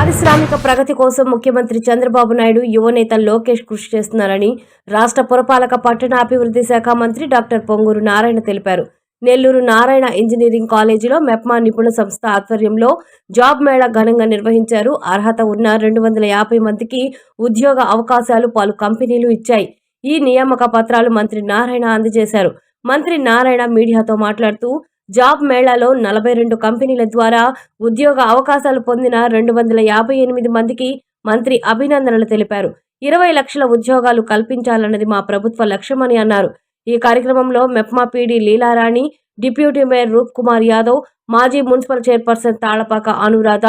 పారిశ్రామిక ప్రగతి కోసం ముఖ్యమంత్రి చంద్రబాబు నాయుడు యువనేత లోకేష్ కృషి చేస్తున్నారని రాష్ట్ర పురపాలక పట్టణాభివృద్ధి శాఖ మంత్రి డాక్టర్ పొంగూరు నారాయణ తెలిపారు. నెల్లూరు నారాయణ ఇంజనీరింగ్ కాలేజీలో మెప్మా నిపుణ సంస్థ ఆధ్వర్యంలో జాబ్ మేళా ఘనంగా నిర్వహించారు. అర్హత ఉన్న 250 మందికి ఉద్యోగ అవకాశాలు పలు కంపెనీలు ఇచ్చాయి. ఈ నియామక పత్రాలు మంత్రి నారాయణ అందజేశారు. మంత్రి నారాయణ మీడియాతో మాట్లాడుతూ జాబ్ మేళాలో 42 కంపెనీల ద్వారా ఉద్యోగ అవకాశాలు పొందిన 258 మందికి మంత్రి అభినందనలు తెలిపారు. 20 లక్షల ఉద్యోగాలు కల్పించాలన్నది మా ప్రభుత్వ లక్ష్యమని అన్నారు. ఈ కార్యక్రమంలో MEPMA PD Leelarani, deputy mayor Roop Kumar Yadav, మాజీ మున్సిపల్ చైర్పర్సన్ తాళపాక అనురాధ,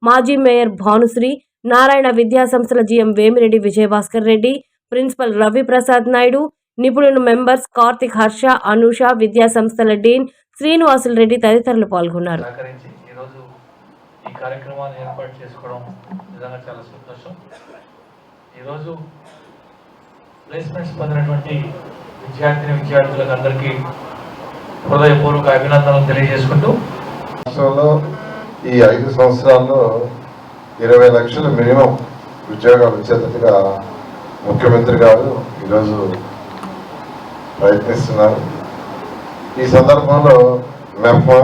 మాజీ మేయర్ భానుశ్రీ, నారాయణ విద్యాసంస్థల జీఎం వేమిరెడ్డి విజయభాస్కర్ రెడ్డి, ప్రిన్సిపల్ రవి ప్రసాద్ నాయుడు, నిపుణులు మెంబర్స్ కార్తిక్ హర్ష, అనూష, విద్యాసంస్థల డీన్ శ్రీనివాసులు రెడ్డి తదితరులు పాల్గొన్నారు. ఈ కార్యక్రమాన్ని ఏర్పాటు చేసుకోవడం నిజంగా చాలా సంతోషం. ఈరోజు ప్లేస్మెంట్స్ పొందినటువంటి విద్యార్థులకు అందరికీ హృదయపూర్వక అభినందనలు తెలియజేసుకుంటూ రాష్ట్రంలో ఈ 5 సంవత్సరాల్లో 20 లక్షల మినిమం ఉద్యోగాలు వచ్చేటట్టుగా ముఖ్యమంత్రి గారు ఈరోజు ప్రయత్నిస్తున్నారు. ఈ సందర్భంలో మెప్మా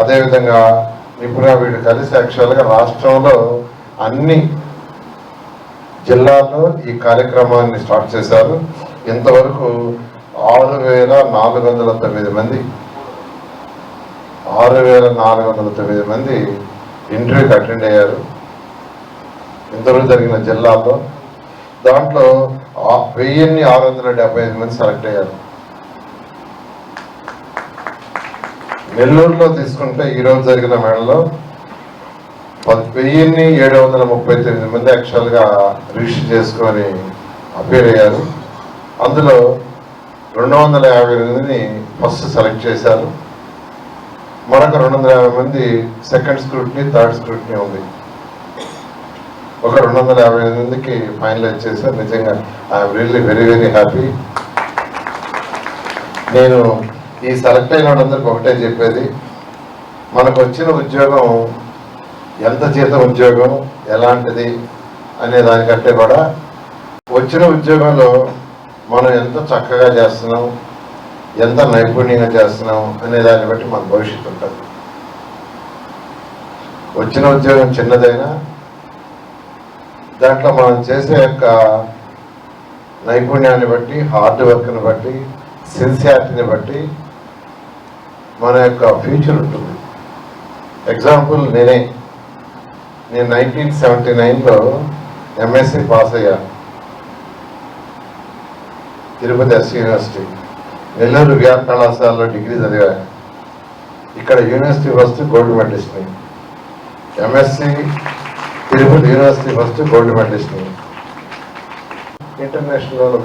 అదేవిధంగా నిపుణ వీళ్ళు కలిసి యాక్చువల్గా రాష్ట్రంలో అన్ని జిల్లాల్లో ఈ కార్యక్రమాన్ని స్టార్ట్ చేశారు. ఇంతవరకు 6,409 మంది ఇంటర్వ్యూకి అటెండ్ అయ్యారు ఇంతవరకు జరిగిన జిల్లాల్లో. దాంట్లో 1,675 మంది సెలెక్ట్ అయ్యారు. నెల్లూరులో తీసుకుంటే ఈరోజు జరిగిన మేళలో 1,739 మంది యాక్చువల్గా రిజిస్టర్ చేసుకొని అపీర్ అయ్యారు. అందులో 258 ఫస్ట్ సెలెక్ట్ చేశారు. మరొక 250 మంది సెకండ్ స్క్రూటినీ, థర్డ్ స్క్రూటినీ ఉంది. ఒక 258 మందికి ఫైనలైజ్ చేశారు. నిజంగా I'm really very very happy. నేను ఈ సెలెక్ట్ అయిన వాళ్ళందరికీ ఒకటే చెప్పేది, మనకు వచ్చిన ఉద్యోగం ఎంత జీతం ఉద్యోగం ఎలాంటిది అనే దానికంటే కూడా వచ్చిన ఉద్యోగంలో మనం ఎంత చక్కగా చేస్తున్నాం, ఎంత నైపుణ్యంగా చేస్తున్నాం అనే దాన్ని బట్టి మన భవిష్యత్తు ఉంటుంది. వచ్చిన ఉద్యోగం చిన్నదైనా దాంట్లో మనం చేసే యొక్క నైపుణ్యాన్ని బట్టి, హార్డ్ వర్క్ని బట్టి, సిన్సియారిటీని బట్టి మన యొక్క ఫ్యూచర్ ఉంటుంది. ఎగ్జాంపుల్ నేను 1979లో ఎంఎస్సి పాస్ అయ్యాను Tirupati SV university. Nellore VR కళాశాలలో డిగ్రీ చదివాను. ఇక్కడ యూనివర్సిటీ ఫస్ట్ గోల్డ్ మెడలిస్ట్ని, MSc Tirupati university first gold మెడలిస్ట్ని, ఇంటర్నేషనల్